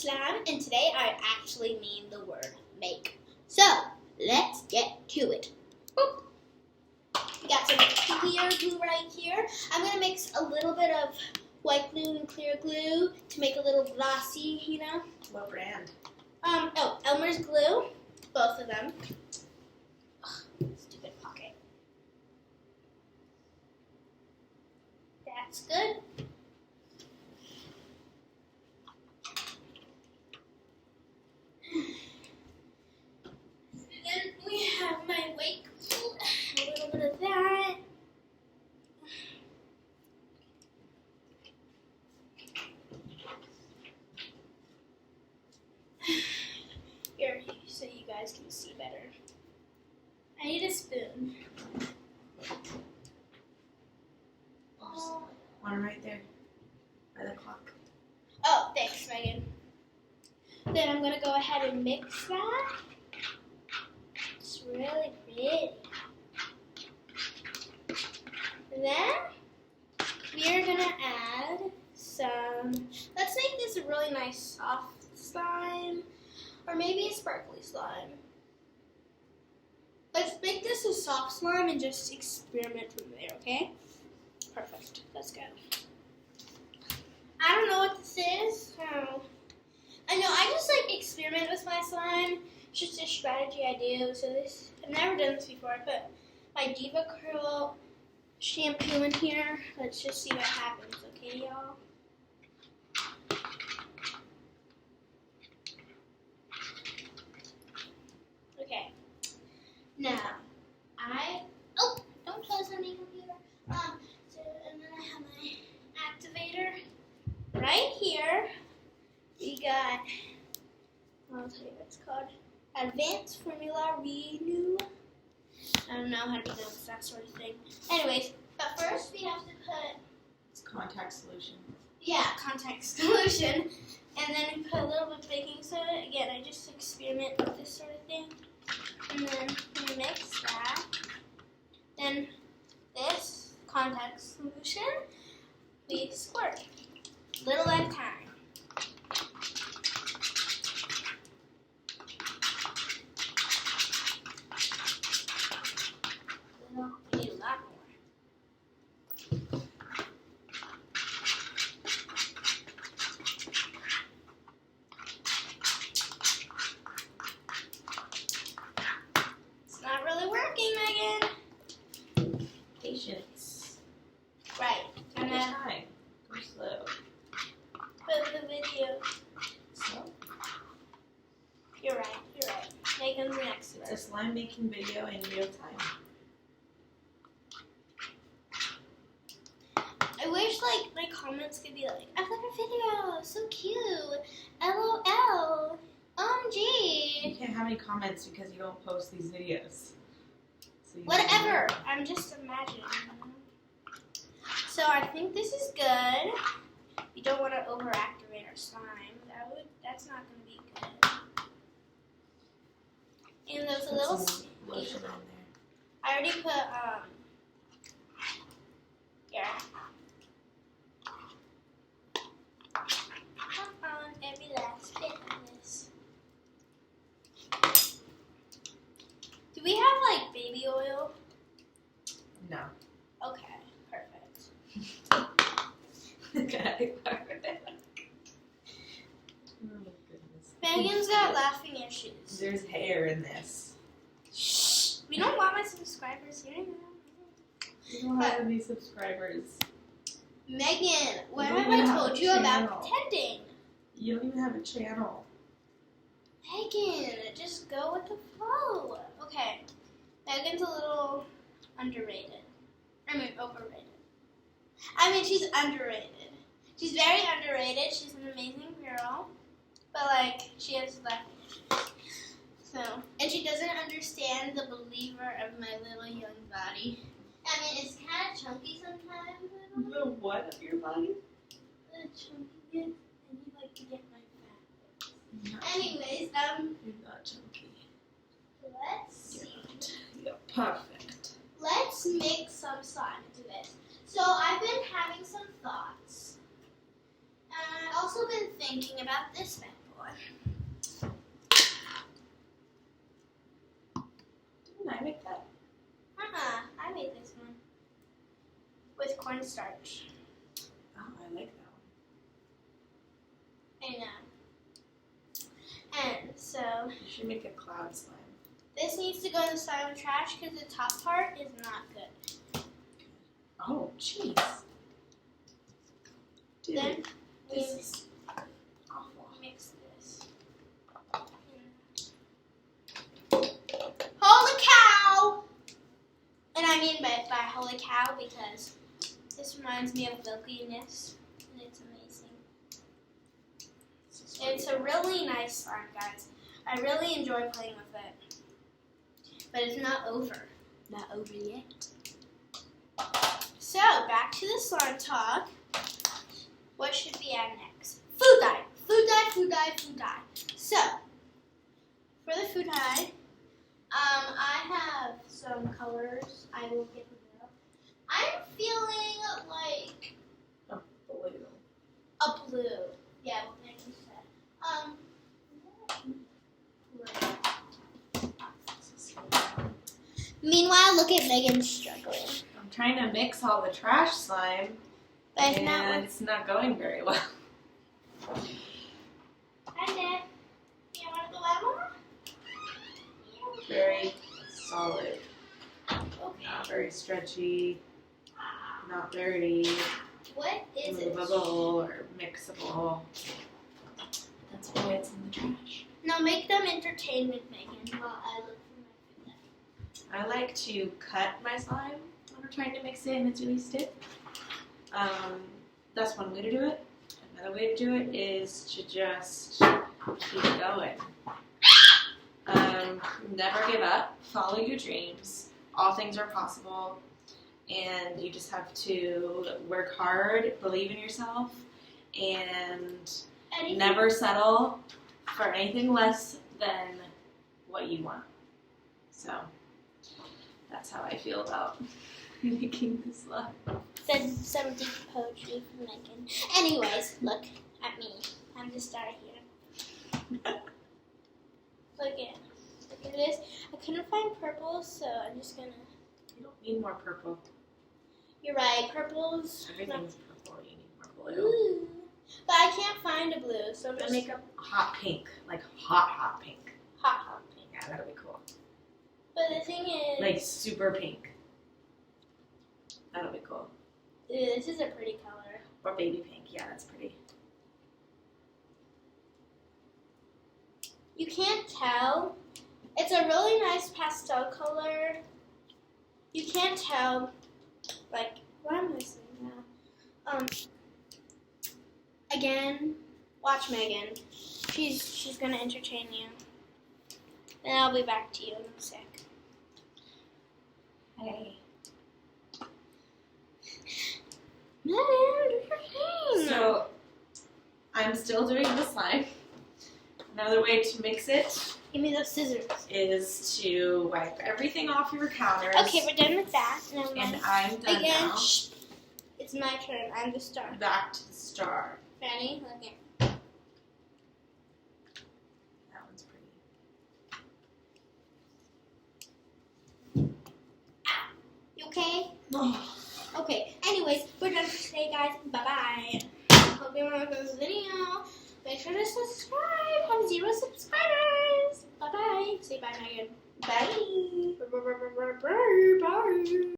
Slime, and today I actually mean the word make. So, let's get to it. Boop. We got some clear glue right here. I'm going to mix a little bit of white glue and clear glue to make a little glossy, you know. What brand? Elmer's glue, both of them. Ugh, stupid pocket. That's good. Then we have my white glue, a little bit of that. Here, so you guys can see better. I need a spoon. One right there, by the clock. Oh, thanks, Megan. Then I'm going to go ahead and mix that. It's really pretty. And then we are going to add some, let's make this a really nice soft slime, or maybe a sparkly slime. Let's make this a soft slime and just experiment from there, okay? Perfect. Let's go. I don't know what this is. I know I just like experiment with my slime. It's just a strategy I do. So I've never done this before. I put my Diva Curl shampoo in here. Let's just see what happens, okay, y'all? Okay. Now, don't close on me, computer. And then I have my activator right here. We got, I'll tell you what it's called, Advanced Formula Renew. I don't know how to pronounce that sort of thing. Anyways, but first we have to put, It's contact solution. yeah, contact solution. And then we put a little bit of baking soda. Again, I just experiment with this sort of thing. And then we mix that. Then this contact solution, we squirt, little at a time. We need a lot more. It's not really working, Megan. Patience. Right. Take I'm your gonna time. Go slow. put the video. Slow. You're right. Megan's the next It's a one. slime making video in real time. I wish like my comments could be like, I love your video, so cute. LOL. OMG. You can't have any comments because you don't post these videos. So you Whatever. I'm just imagining. So I think this is good. We don't want to overactivate our slime. That's not going to be good. And there's a Put little. some lotion on there. I already put here. On every last bit of this. Do we have like baby oil? No. Okay, perfect. Okay. Oh my goodness. Megan's got laughing issues. There's hair in this. Shh. We don't want my subscribers hearing that. You don't have any subscribers. Megan, what You don't have I even have told a you about channel. pretending? You don't even have a channel. Megan, just go with the flow. Okay. Megan's a little underrated. Overrated. She's underrated. She's very underrated. She's an amazing girl. But, like, she has left issues. So, and she doesn't understand the believer of my little young body. It's kind of chunky sometimes. The what of your body? Chunky bit, and you like to get my fat. Not Anyways, You're not chunky. let's see. You're perfect. Let's mix some slime into this. So I've been having some thoughts. And I've also been thinking about this metaphor. Didn't I make that? I made this one with cornstarch. Oh, I like that one. I know. And so You should make a cloud slime. this needs to go in the slime trash because the top part is not good. Oh, jeez. Dude, Then we this is awful. mix this. Holy cow! And I mean by holy cow because this reminds me of milkiness, and it's amazing. It's a really nice slime, guys. I really enjoy playing with it. But it's not over. Not over yet. So, back to the slime talk. What should we add next? Food dye. Food dye, food dye, food dye. So, for the food dye, I have some colors. I will get them out. I'm feeling like Blue. a blue. Yeah, like you said. Meanwhile, look at Megan struggling. I'm trying to mix all the trash slime, But it's and not. it's not going very well. Hi, Dad. You want to go out more? Very solid, Okay. not very stretchy, not very What is it? movable or mixable. That's why it's in the trash. No, make them entertainment, Megan, while I look for my food dye. I like to cut my slime when we're trying to mix it and it's really stiff. That's one way to do it. Another way to do it is to just keep going. Never give up. Follow your dreams. All things are possible. And you just have to work hard, believe in yourself, and Anything? never settle for anything less than what you want. So that's how I feel about making this slime. Said some deep poetry from Megan. Anyways, look at me. I'm the star here. Look at this. I couldn't find purple, so I'm just gonna. You don't need more purple. You're right. Purple's. Everything's purple. You need more blue. Ooh. But I can't find a blue, so I'm I'm just gonna make a hot pink, like hot pink. hot pink. Yeah, that'll be cool. But the thing is, Like super pink. That'll be cool. this is a pretty color. Or baby pink. Yeah, that's pretty. You can't tell. It's a really nice pastel color. You can't tell. Like, what am I saying now? Again, watch Megan. She's gonna entertain you. And I'll be back to you in a sec. Hey. Megan, do your thing. So I'm still doing the slime. Another way to mix it Give me those scissors. is to wipe everything off your counters. Okay, we're done with that. And And I'm done again, now. shh. It's my turn. I'm the star. Back to the star. Fanny, look here. That one's pretty. You okay? Oh. Okay, anyways, we're done for today, guys. Bye-bye. Hope you enjoyed this video. Make sure to subscribe. Have 0 subscribers. Bye-bye. Say bye, Megan. Bye. Bye.